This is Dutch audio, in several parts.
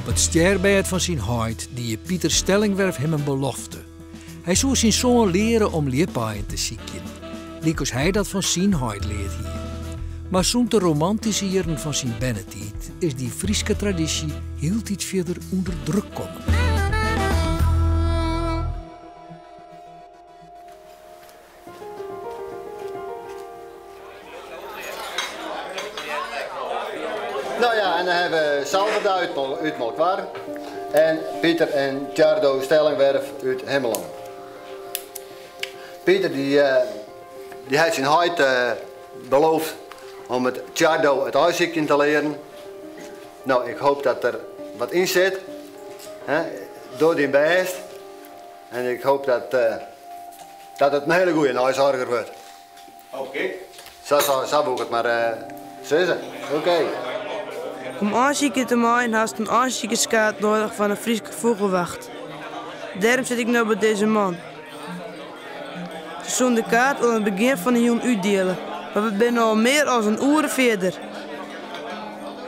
op het sterrenbed van zijn huid die Pieter Stellingwerf hem een belofte. Hij zou zijn zoon leren om leerpaaien te zieken, liek hij dat van zijn huid leert hier. Maar zo'n te romantiseren van zijn bennetijd is die Frieske traditie heel iets verder onder druk komen. Nou ja, en dan hebben we Salverde uit Malkwaar en Pieter en Tjardo Stellingwerf uit Hemmeland. Pieter die heeft zijn huid beloofd om met Tjardo het huisziekje te leren. Nou, ik hoop dat er wat in zit, hè, door die beest. En ik hoop dat het een hele goede huisarger wordt. Oké. Zo wil ik het maar zeggen. Oké. Om aanzieken te maken had een aanziekenskaart nodig van een Friese vogelwacht. Daarom zit ik nu bij deze man. Ze zullen de kaart aan het begin van de jong uitdelen, maar we zijn al meer dan een uur verder.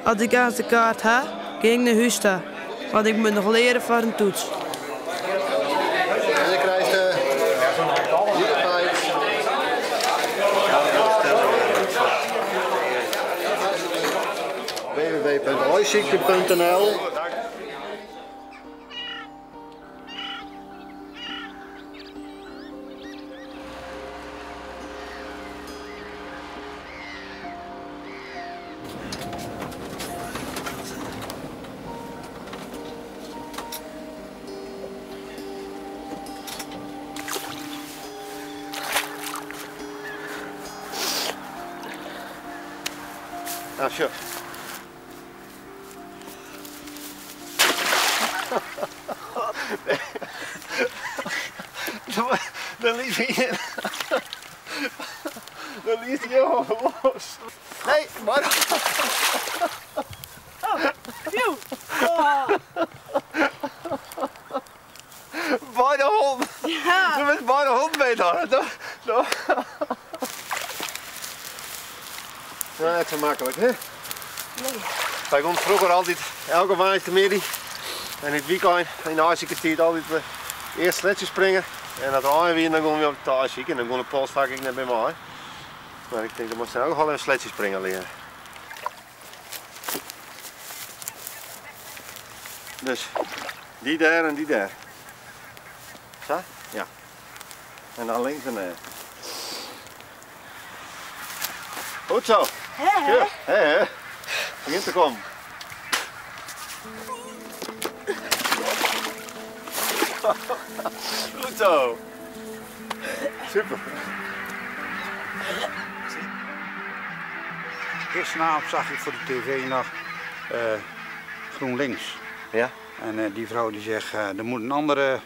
Als ik aan de kaart heb, ging ik naar huis staan, want ik moet nog leren voor een toets. En dan krijg je www.huisziekte.nl. Ah, sure. Dan liet hij in. Dan liet hij helemaal los. Nee, maar... Bij de hond. Ja. Je bent bij de hond mee dan. Nou, het is zo makkelijk, hè? Nee. Wij konden vroeger altijd, elke woensdagmiddag en het weekend in de huisziekentijd altijd eerst sledjes springen. En dat aan weer, dan gaan we op de huisziek en dan gaan de pols vaak ik net bij mij. Maar ik denk dat moest ook wel even sledjes springen leren. Dus die daar en die daar. Zo? Ja. En dan links en daar. Goed zo. Ja, hè? Begint te komen. Goed zo. Super. Gisteravond zag ik voor de tv nog GroenLinks. Ja? En die vrouw die zegt, er moet een andere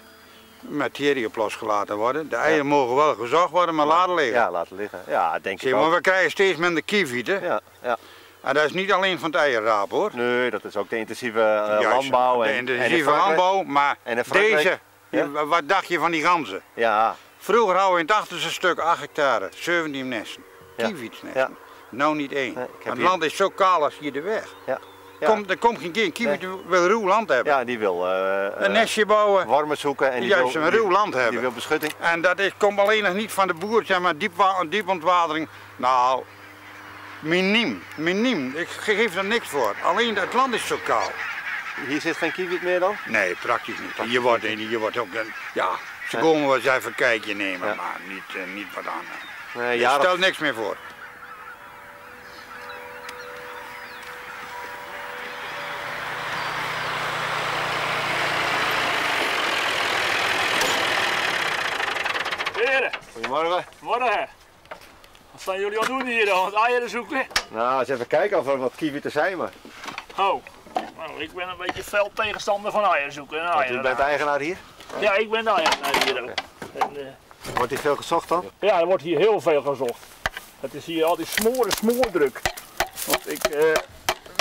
materie op losgelaten worden. De eieren mogen wel gezocht worden, maar laten liggen. Ja, laten liggen. Ja, denk ik Maar ook. we krijgen steeds minder kievieten. Ja, ja. En dat is niet alleen van het eierraap hoor. Nee, dat is ook de intensieve Juist, landbouw. de intensieve landbouw, maar en in Frankrijk- deze, Ja? wat dacht je van die ganzen? Ja, Vroeger hadden we in het achterste stuk 8 hectare, 17 nesten, Ja. kievietsnesten. Ja. Nou niet één. Nee, ik heb Het hier- land is zo kaal als hier de weg. ja. Ja, Er komt geen keer een kieviet wil ruw land hebben. ja die wil Een nestje bouwen, warme zoeken en die juist wil, een ruw land die hebben. wil beschutting. En dat komt alleen nog niet van de boer, zeg maar, diepontwatering. Nou, miniem. Ik geef er niks voor. Alleen het land is zo kaal. Hier zit geen kiewit meer dan? Nee, praktisch niet. Je wordt ook een, ja, ze komen wel eens even een kijkje nemen, Ja. maar niet wat aan. Nee, Je stelt niks meer voor. Heren, Goedemorgen. morgen. Wat staan jullie aan doen hier dan? Wat eieren zoeken? Nou, eens even kijken of er wat kiewieten zijn, maar. Oh, nou, ik ben een beetje fel tegenstander van eieren zoeken. En Want u eieren bent eigenaar hier? Ja, ik ben de eigenaar hier ook. En, Wordt hier veel gezocht dan? ja, er wordt hier heel veel gezocht. Het is hier altijd smoordruk. Want ik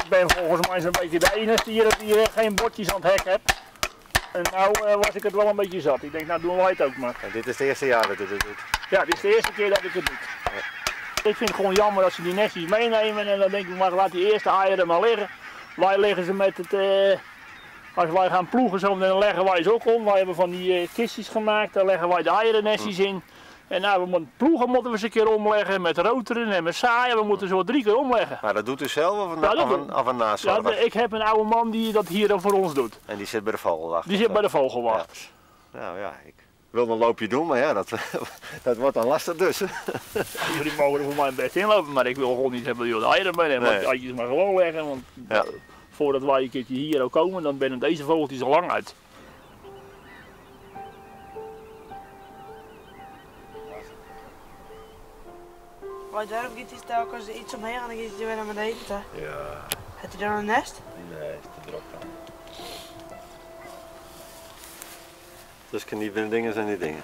ben volgens mij zo'n beetje de enige die geen bordjes aan het hek heeft. En nou was ik het wel een beetje zat. Ik denk, nou doen wij het ook maar. En dit is het eerste jaar dat u dit doet. Ja, dit is de eerste keer dat ik het doe. Ik vind het gewoon jammer dat ze die nestjes meenemen en dan denk ik, maar laat die eerste eieren maar liggen. Wij liggen ze met het Als wij gaan ploegen zo, dan leggen wij ze ook om. Wij hebben van die kistjes gemaakt, daar leggen wij de eierennestjes in. En nou, we moeten ploegen moeten we eens een keer omleggen met roteren en met zaaien. We moeten zo 3 keer omleggen. Maar dat doet u zelf of een nazorger? Ja, ik heb een oude man die dat hier dan voor ons doet. En die zit bij de vogelwacht? Die zit bij de vogelwachters. Ja. Nou ja, ik wil een loopje doen, maar ja, dat wordt dan lastig dus. Ja, jullie mogen er voor mij best inlopen, maar ik wil gewoon niet hebben dat jullie de eieren meenemen. Want die eitjes maar gewoon leggen, want voordat wij een keertje hier ook komen, dan zijn deze vogeltjes al lang uit. Maar daarom gaat hij telkens iets omheen en dan gaat hij weer naar beneden. Ja. Heeft hij dan een nest? Nee, is te druk dan. Dus die dingen zijn die dingen.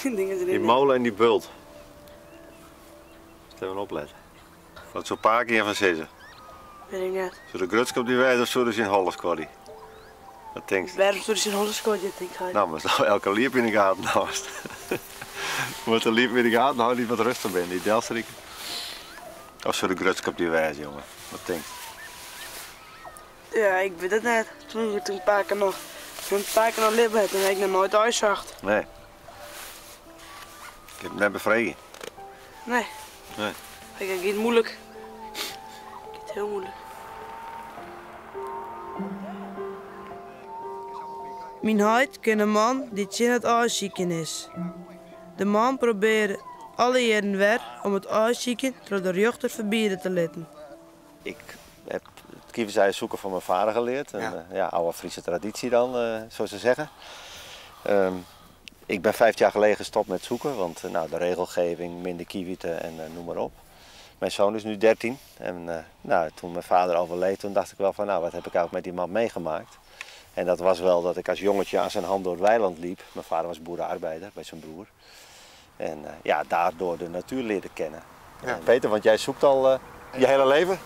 Dingen zijn Die molen en die bult. Moet even opletten. Wat zo'n paar keer van zitten. Weet ik niet. Zo de grutsk op die wijze of zo dus in Hollersquaddy. Wat denk je? Waarom zou hij in Hollersquaddy denk ik? Nou, maar zo elke liep in de gaten naast. Moet de liep in de gaten houden die wat rustig bent, die Delstrieken. Of zo de grutsk op die wijze, jongen. Wat denk je? Ja, ik weet het niet. Toen een paar keer nog lippen had, dan heb ik nog nooit uitzacht. Nee. Ik heb het net bevragen. Nee. Nee. Ik gaat moeilijk. Het gaat heel moeilijk. Mijn huid kent een man die in het uitzieken is. De man probeert alle jaren weer om het uitzieken door de rechter verbieden te laten. Ik heb het kievenzij zoeken van mijn vader geleerd. Een oude Friese traditie dan, zo ze zeggen. Ik ben 5 jaar geleden gestopt met zoeken, want de regelgeving, minder kievieten en noem maar op. Mijn zoon is nu 13 en toen mijn vader overleed, toen dacht ik wel van wat heb ik eigenlijk met die man meegemaakt. En dat was wel dat ik als jongetje aan zijn hand door het weiland liep. Mijn vader was boerenarbeider bij zijn broer. En daardoor de natuur leerde kennen. Ja. Peter, want jij zoekt al je hele leven?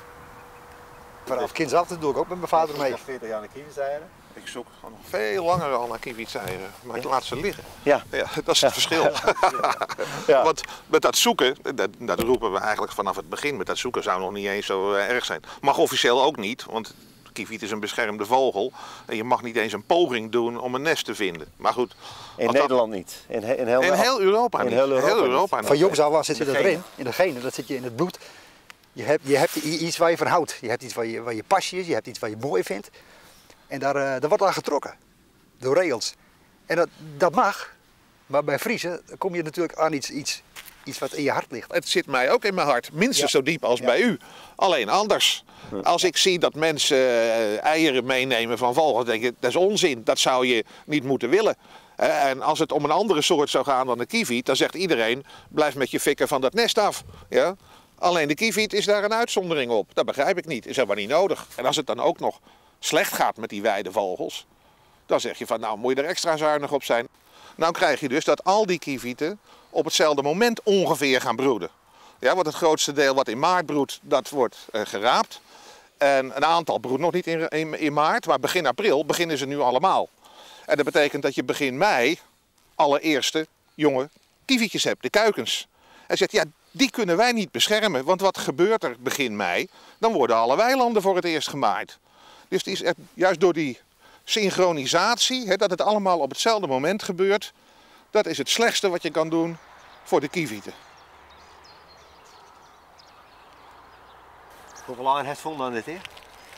Vanaf kinds af doe ik ook met mijn vader mee. 40 jaar naar kievitseieren. Ik zoek nog veel langer al naar kievietseieren, maar ik laat ze liggen. Ja. Ja, dat is het verschil. Ja. Want met dat zoeken, dat roepen we eigenlijk vanaf het begin, met dat zoeken zou nog niet eens zo erg zijn. Mag officieel ook niet, want kieviet is een beschermde vogel en je mag niet eens een poging doen om een nest te vinden. Maar goed. In Nederland niet. In heel Europa niet. Heel Europa niet. Van jongs af aan zit je dat erin, in de genen, dat zit je in het bloed. Je hebt iets waar je van houdt. Je hebt iets waar je passie is, je hebt iets waar je mooi vindt. En daar wordt aan getrokken. Door regels. En dat mag. Maar bij Friese kom je natuurlijk aan iets wat in je hart ligt. Het zit mij ook in mijn hart. Minstens zo diep als bij u. Alleen anders. Als ik zie dat mensen eieren meenemen van vogels, denk ik, dat is onzin. Dat zou je niet moeten willen. En als het om een andere soort zou gaan dan de kieviet, dan zegt iedereen, blijf met je fikken van dat nest af. Ja? Alleen de kieviet is daar een uitzondering op. Dat begrijp ik niet. Is helemaal niet nodig. En als het dan ook nog slecht gaat met die weidevogels, dan zeg je van nou moet je er extra zuinig op zijn. Nou krijg je dus dat al die kievieten op hetzelfde moment ongeveer gaan broeden. Ja, want het grootste deel wat in maart broedt, dat wordt geraapt. En een aantal broedt nog niet in maart, maar begin april beginnen ze nu allemaal. En dat betekent dat je begin mei alle eerste jonge kievietjes hebt, de kuikens. En zegt ja, die kunnen wij niet beschermen, want wat gebeurt er begin mei? Dan worden alle weilanden voor het eerst gemaaid. Dus die is echt, juist door die synchronisatie, dat het allemaal op hetzelfde moment gebeurt, dat is het slechtste wat je kan doen voor de kievieten. Hoeveel lang heeft het dan dit hier?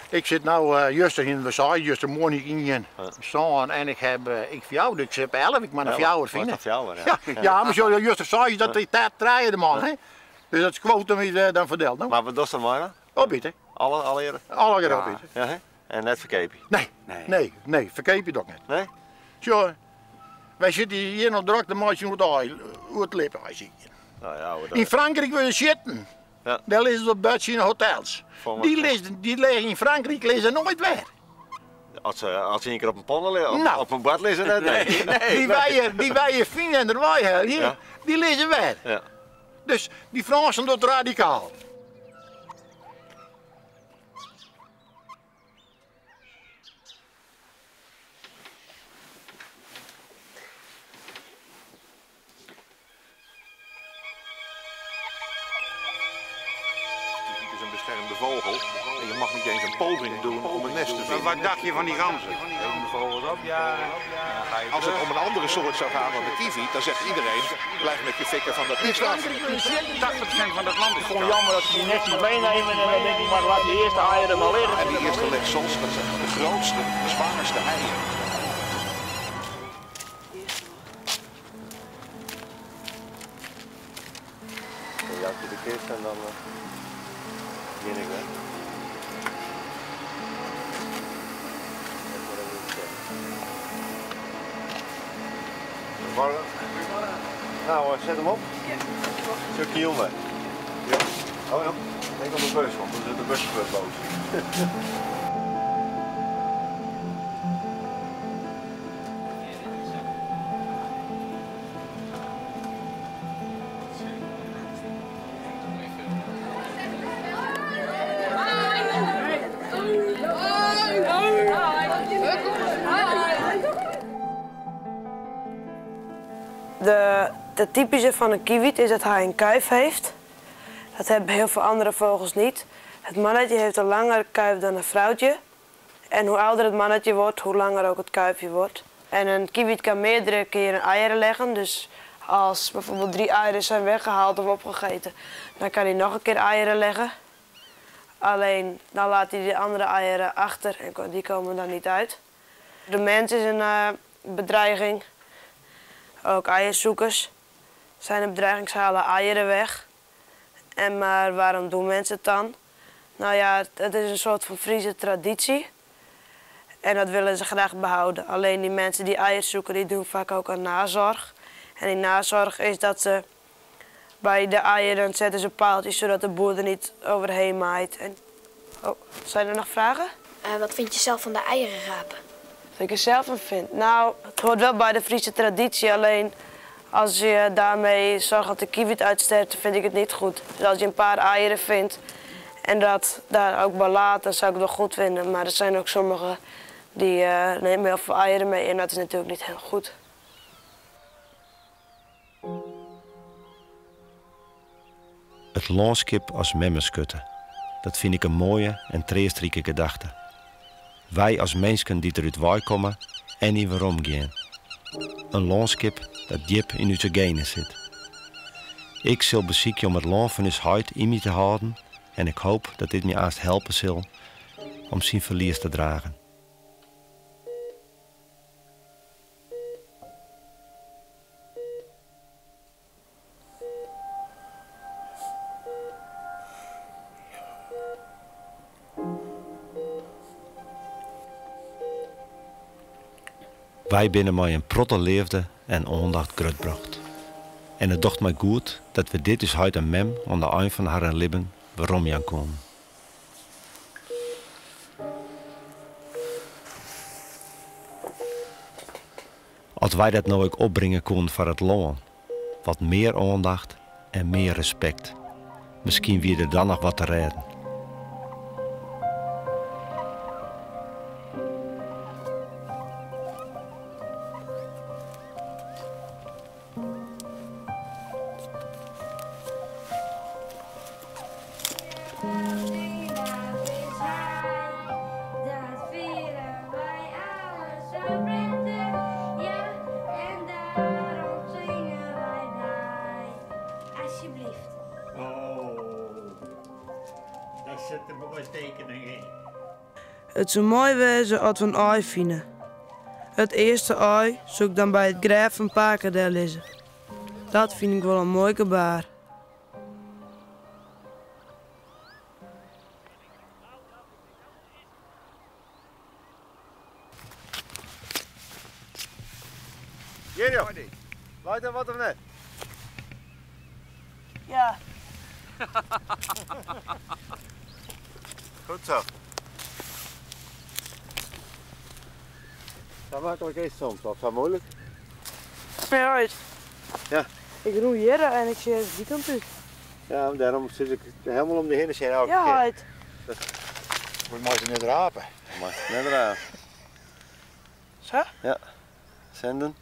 Ik zit nu juist in de zaal, juist de morgen in zo'n en ik heb verjouwd. Ik heb 11, ik maar een verjouwer vinden. Ja, maar zo juist de zaal dat die tijd draaien de man, hè? Dus dat is quote me dan verteld. No? Maar wat doet dat maar? Opbieden. Alle jaren? Alle jaren opbieden. Ja, hè? En net verkeep je? Nee, verkeep je toch niet. Nee? Zo, wij zitten hier nog druk de maatje hoe het lippen. Nou ja, in Frankrijk wil je zitten. Ja. Daar lezen ze op Dutch in hotels. Die liggen in Frankrijk lezen nooit weer. Als je een keer op een pannen liggen, nou, op een bad lezen, net die wij vinden en de wij hier, ja. Die lezen weer. Ja. Dus die Fransen doen het radicaal. is een beschermde vogel. En je mag niet eens een poging doen om een nest te vinden. Wat dacht je van die ganzen? Even de vogels opjagen. Als het om een andere soort zou gaan dan de kieviet, dan zegt iedereen, blijf met je fikken van dat nest af. 80% van het land is Gewoon jammer dat ze die net niet meenemen en dan denk ik, maar laat die eerste eieren maar liggen. En die eerste leksels, dat zijn de grootste, zwaarste eieren. Dan jaag je de kist en dan begin ik weg. Nou, zet hem op. Stukje jongen. Ja. Oh ja. Denk aan de bus, want dan zit de bus boos. De typische van een kieviet is dat hij een kuif heeft. Dat hebben heel veel andere vogels niet. Het mannetje heeft een langere kuif dan een vrouwtje. En hoe ouder het mannetje wordt, hoe langer ook het kuifje wordt. En een kieviet kan meerdere keren eieren leggen. Dus als bijvoorbeeld 3 eieren zijn weggehaald of opgegeten, dan kan hij nog een keer eieren leggen. Alleen dan laat hij de andere eieren achter en die komen dan niet uit. De mens is een bedreiging. Ook eierzoekers zijn een bedreiging, ze halen eieren weg. Maar waarom doen mensen het dan? Nou ja, het is een soort van Friese traditie. En dat willen ze graag behouden. Alleen die mensen die eieren zoeken, die doen vaak ook aan nazorg. En die nazorg is dat ze bij de eieren zetten ze paaltjes, zodat de boer er niet overheen maait. Zijn er nog vragen? Wat vind je zelf van de eieren rapen? Wat ik er zelf van vind? Nou, het hoort wel bij de Friese traditie, alleen als je daarmee zorgt dat de kieviet uitsterft, vind ik het niet goed. Dus als je een paar eieren vindt en dat daar ook bij laat, dan zou ik het wel goed vinden. Maar er zijn ook sommigen die nemen heel veel eieren mee en dat is natuurlijk niet heel goed. Het landschap als memmenskutte. Dat vind ik een mooie en treestrieke gedachte. Wij als mensen die eruit wij komen en niet waarom gaan. Een landschap dat diep in onze genen zit. Ik zal bezieken om het land van ons huid in me te houden en ik hoop dat dit me aast helpen zal om zijn verlies te dragen. Wij binnen mij een protte leefde en aandacht grutbracht. En het dacht mij goed dat we dit dus uit een mem aan de eind van haar lippen waarom Jan kon. Als wij dat nou ook opbrengen konden voor het land, wat meer aandacht en meer respect. Misschien wie er dan nog wat te redden. Het zou mooi wezen als we een ei vinden. Het eerste ei zou ik dan bij het graf van Pakerdel lezen. Dat vind ik wel een mooi gebaar. Jerjo, luid er wat of net? Ja. Goed zo. Dat makkelijk is soms, of zo moeilijk? Ja, uit. Ja. Ik roei hier en ik zie het die kant uit. Ja, daarom zit ik helemaal om de heen elke ja, keer. uit. Moet maar eens net rapen. Maar net eraan. Zo? Ja. Zenden.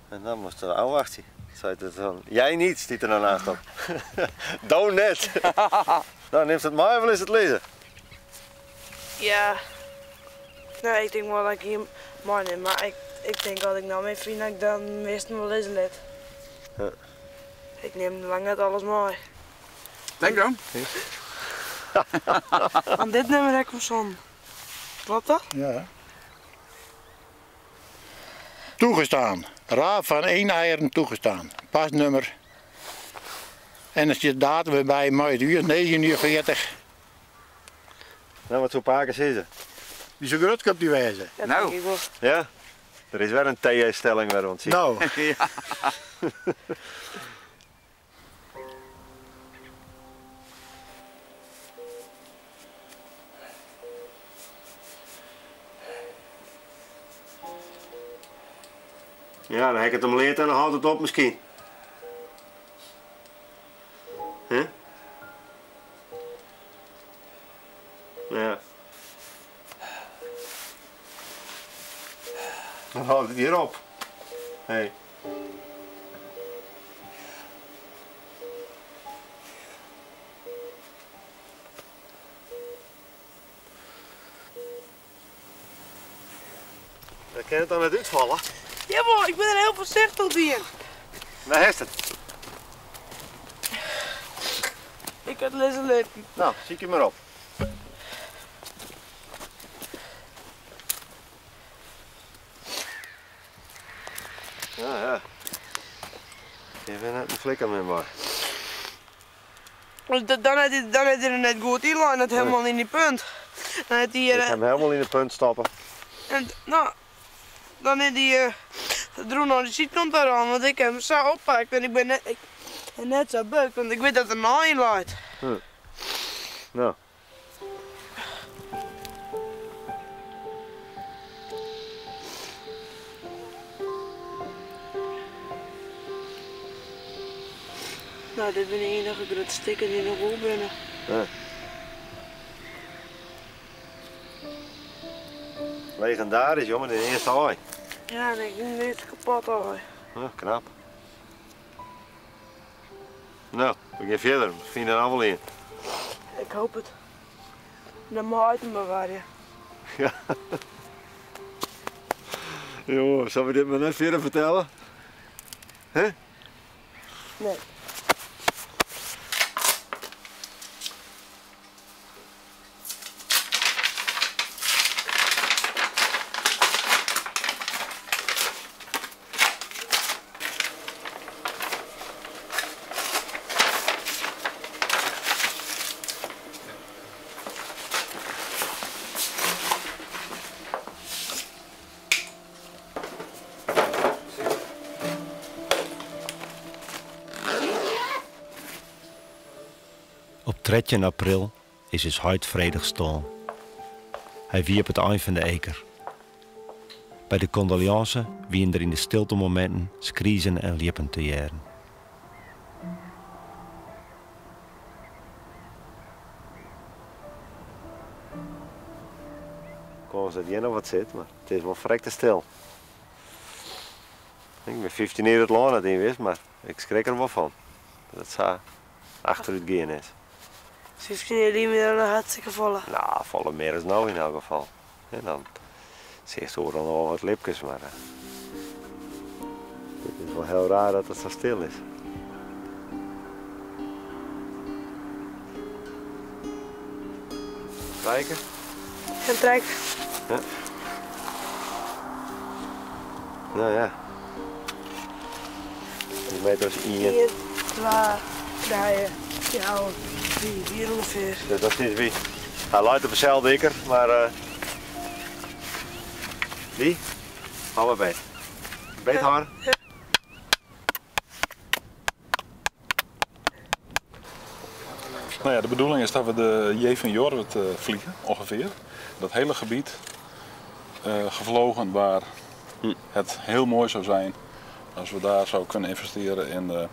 En dan moest er afwachten. Zei het dan. Jij niet, stiet er dan naast op. Doe net. Nou, neemt het maar wel eens het lezen. Ja. Nou, ik denk wel dat ik hier maar neem, maar ik denk dat ik nou mijn vrienden ik dan meestal wel lezen let. Ja. Ik neem lang net alles mooi. Denk dan. Aan dit nummer heb ik van zon. Klopt dat? Ja. Toegestaan. Raad van 1 eieren toegestaan. Pasnummer. En er zit datum erbij, maar het uur 9:40. Nou, wat voor pakers is er? Die zo groot op die wijze. Ja, Nou. denk ik wel. Ja? Er is weer een TJ-stelling waar we het zien. Nou. Ja. Ja, dan heb ik het hem leert en dan houdt het op misschien. Hè? Ja. Dan houdt het hier op. Hey. Dan kan het dan net uitvallen. Ja, maar ik ben er heel voorzichtig in. Waar is het? Ik had lezen letten. Nou, zie ik je maar op. Ja. Je bent net een flikker met maar. Dan had hij er net goed in lijn, het helemaal in die punt. Dan had hij Ik ga hem helemaal in de punt stappen. en nou, dan had hij droeg naar de zijkant eraan, want ik heb hem zo oppakt en ik ben net zo buk, want ik weet dat er nou in lijn. Nou. Nou, dit ben de enige grote stikken die nog goed binnen. Ja. Legendarisch jongen, de eerste haai. Ja, en ik ben niet kapot al. Ja, knap. Nou, we gaan verder. Misschien er al wel in. Ik hoop het. Dan moet uit hem bewaren. Ja. Jongen, zullen we dit maar net verder vertellen? Hè? Nee. Op 13 april is his huid vredig stil. Hij wierp het eind van de eker. Bij de condoleance wien er in de stilte momenten skriezen en liepen te jaren. Ik kon ze hier nog wat zit, maar het is wel verrekte stil. Ik ben 15 jaar het land het in wist, maar ik schrik er wel van. Dat het zo achteruit gaan is. 15 jaar die me dan hartstikke vallen. Nou, vallen meer dan nou in elk geval. En dan zie je zo dan wel wat lipjes, maar het is wel heel raar dat het zo stil is. Kijken? Gaan trekken. Ja. Nou ja. Die meter is 1. 1, 2, 3, 4 ongeveer. Dus dat is wie. Hij luidt op dezelfde ikker, maar die? Hou maar beet. Beet haar. Ja. Nou ja, de bedoeling is dat we de J van Jorwert vliegen, ongeveer. Dat hele gebied gevlogen waar het heel mooi zou zijn als we daar zouden kunnen investeren in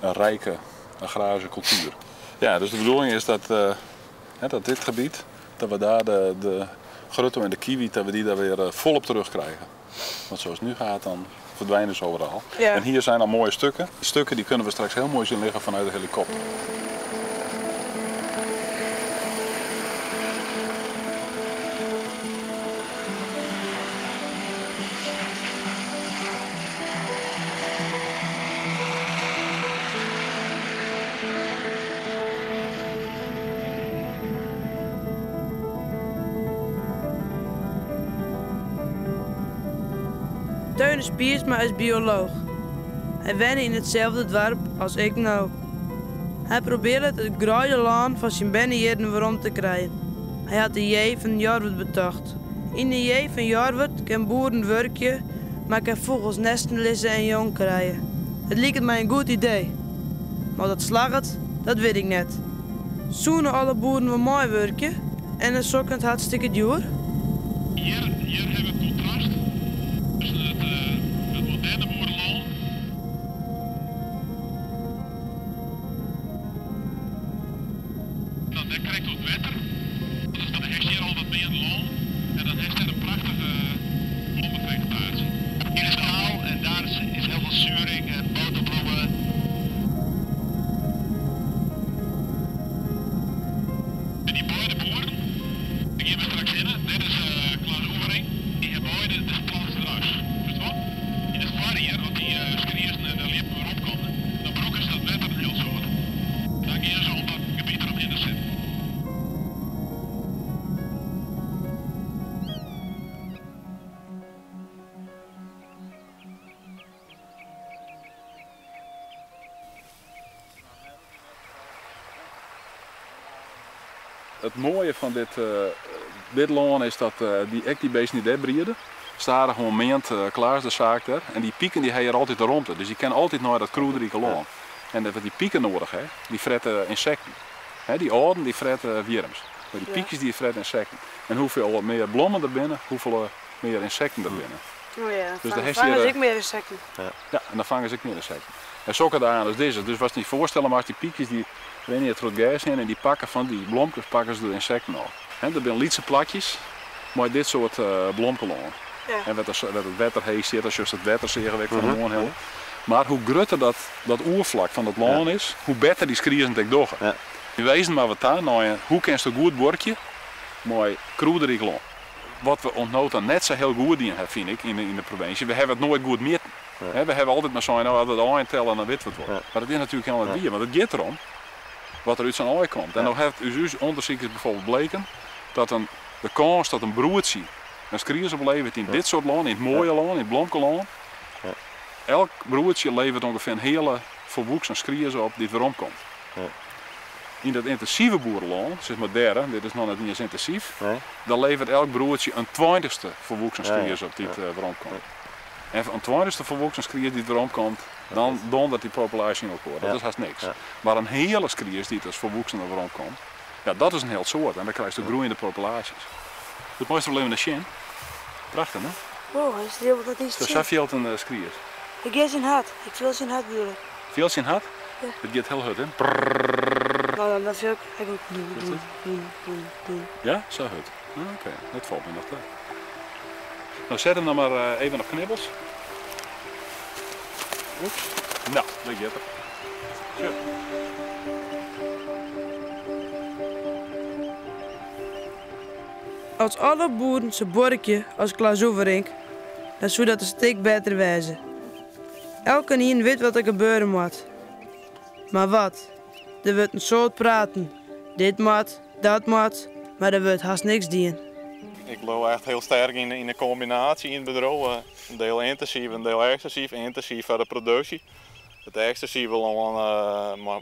een rijke agrarische cultuur. Ja, dus de bedoeling is dat, dat dit gebied, dat we daar de grutto en de kiwi, dat we die daar weer volop terugkrijgen. Want zoals het nu gaat, dan verdwijnen ze overal. Ja. En hier zijn al mooie stukken. Die stukken die kunnen we straks heel mooi zien liggen vanuit de helikopter. Teun Spiersma is bioloog. Hij woonde in hetzelfde dorp als ik nou. Hij probeerde het graaide land van zijn binnenjaren weer om te krijgen. Hij had de J van Jorwert betocht. In de J van Jorwert kan boeren werken, maar kan vogels nesten lissen en jong krijgen. Het leek mij een goed idee. Maar dat slag het, dat weet ik net. Zoenen alle boeren weer mooi werken en een sokkend hartstikke duur. Hier hebben we het contrast tussen het moderne boerenland. Dan krijgt het wetter, dus dan heeft hier al wat meer land en dan heeft hij een prachtige bloemenvegetatie. Hier is kaal en daar is heel veel zuring en boterbloemen. En die beide boeren, die gaan we straks in. Dit is Klaas Oevering, die hebben beide de plant straks. Verstaan? In het waar hier, als die skriers en de liepen weer opkomen, dan brokken ze dat wetter een heel soort. Dan gaan ze om dat gebied erop in te zetten. Het mooie van dit loon is dat die beesten niet breeden. Staan gewoon meent klaar is de zaak daar. En die pieken die hebben er altijd rond. Dus die kan altijd naar dat kroederijke loon. En wat die pieken nodig hebben, die fretten insecten. Die ouden die fretten wierms. Maar die piekjes die fretten insecten. En hoeveel meer bloemen er binnen, hoeveel meer insecten er binnen. Oh ja, Dus dan dan vangen ze ook meer insecten. Ja, en dan vangen ze ook meer insecten. En zo kan aan als deze. Dus wat je niet voorstellen, maar als die piekjes die rennen het rood gas in en die pakken van die bloemkes pakken ze de insecten op. En er zijn lietse plakjes, maar dit soort blomkeloon. Ja. En wat het wetter heet zit, als je het wetter zeggen we van de loon hebben. Maar hoe groter dat oervlak van dat loon is, hoe beter die skriers het doen. Ja. We wezen maar wat daar, nou, hoe kan je een goed bordje, mooi kroederig loon. Wat we ontnoten net zo heel goed in hebben, vind ik, in de provincie. We hebben het nooit goed meer. Ja. We hebben altijd maar zo'n nou, dat eintellen en dan weten we het wel. Ja. Maar dat is natuurlijk helemaal het bier, want het gaat erom wat er uit zijn ooi komt. En dan heeft uw onderzoek bijvoorbeeld bleken dat de kans dat een broertje een skriers oplevert in dit soort loon, in het mooie loon, in het blomkeloon. Ja. Elk broertje levert ongeveer een hele volwassen skriers op die weer omkomt. Ja. In dat intensieve boerenloon, zeg maar derde, dit is nog net niet eens intensief, dan levert elk broertje een 20ste volwassen skriers op die weer omkomt. En een 20ste volwassen skriers die weer omkomt, dan dondert die populatie ook hoor. Dat is haast niks. Ja. Maar een hele skriers die als volwassen er weer omkomt, ja, dat is een heel soort en dan krijg je groeiende populaties. Het mooiste probleem in de Shin. Prachtig, hè? Wow, hij is heel wat niet zien. Zo veel een skriers. Ik heb zijn hart. Ik wil zijn hart bedoel ik. Veel zijn hart? Ja. Het gaat heel hard, hè? Nou, dan dat wil ik ook doen. Ja, zo goed. Oké, dat valt me nog te. Nou, zet hem dan maar even op knibbels. Oeps. Nou, dat gaat er. Zo. Als alle boeren zijn bordje als Klaas Oevering, dan zou dat een stuk beter wezen. Elke een weet wat er gebeuren moet. Maar wat? Er wordt een soort praten. Dit moet, dat moet, maar er wordt haast niks dien. Ik geloof echt heel sterk in de combinatie in het bedrijf. Een deel intensief, een deel extensief. Intensief voor de productie. Het extensief wil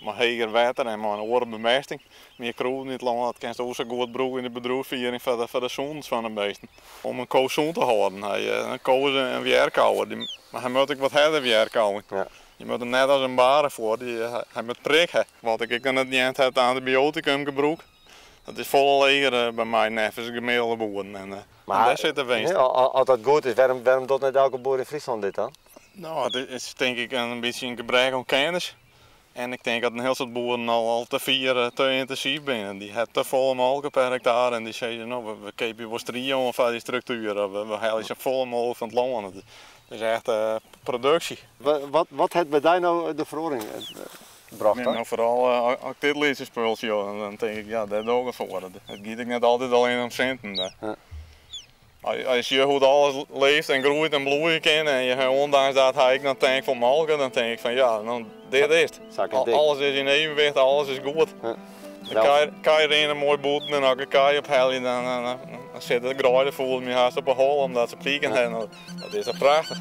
maar heger water en maar een hoge bemesting. Meer kroon in het land, dat kan je ook zo goed broek in het bedrijf hier voor de zoons van de beesten. Om een koe zoon te houden. Een koe is een weerkouwer, maar hij moet ook wat harder weerkouwen. Ja. Je moet er net als een baren voor, hij moet prikken. Want ik kan het niet het antibioticum gebruiken. Dat is volle leger bij mij, nevens gemiddelde boeren. En daar zit de winst. Als dat goed is, waarom doet niet elke boer in Friesland dit dan? Nou, het is denk ik een beetje een gebrek aan kennis. En ik denk dat een heel soort boeren al te intensief zijn. Die hebben te volle molken per hectare en die zeggen, nou, we kepen je strieën van die structuur. We halen ze volle molken van het land. Het is echt productie. Wat heeft bij jou nou de verhoring gebracht? Ja, nou, vooral als ik dit lees spul, dan denk ik, ja, dat ook voor. Het gaat niet altijd alleen om centen. Ja. Als je hoe alles leeft en groeit en bloeien kan en je ondanks dat ik dan tank voor molken, dan denk ik van ja, dan dit is het. Alles is in evenwicht, alles is goed. Ja. Dan kan je er een mooi boeten en als je op helje, dan zit het graaien voel je haast op een hol omdat ze plieken hebben. Dat is prachtig.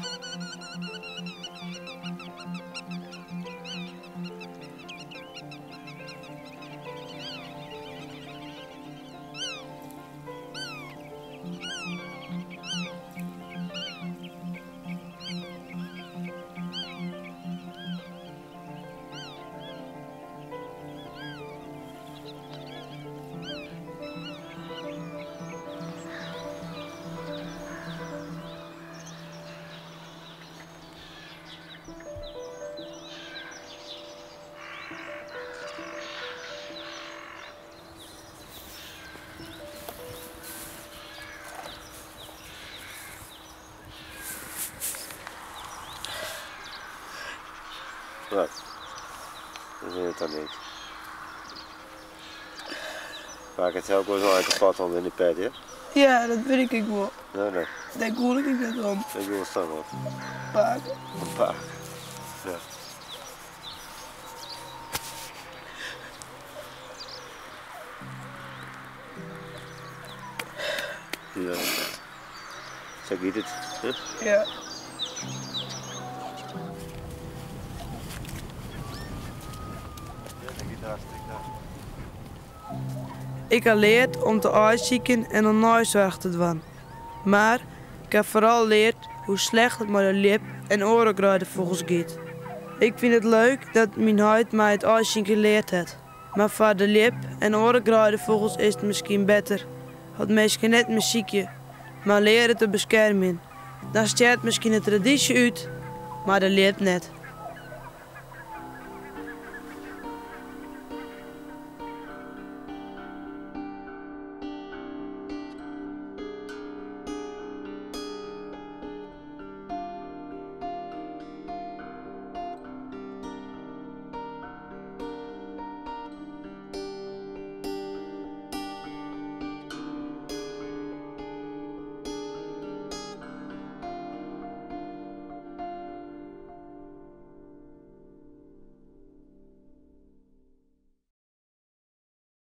Nee, dat weet het dan niet. Maar ik het zelf wel zo uit de pad in die pad, hè? Ja, dat weet ik wel. Nee. Daar goel ik net om. Ik wil staan wat. Paard. Een paard. Ja. Ja. Zo gaat het, hè? Ja. Ik heb geleerd om te uitzieken en om nooit te doen. Maar ik heb vooral geleerd hoe slecht het met de lip en orenkruidenvogels gaat. Ik vind het leuk dat mijn huid mij het uitzieken geleerd heeft. Maar voor de lip en orenkruidenvogels is het misschien beter. Het misschien net muziekje, maar leren te beschermen. Dan staat misschien de traditie uit, maar de leert net.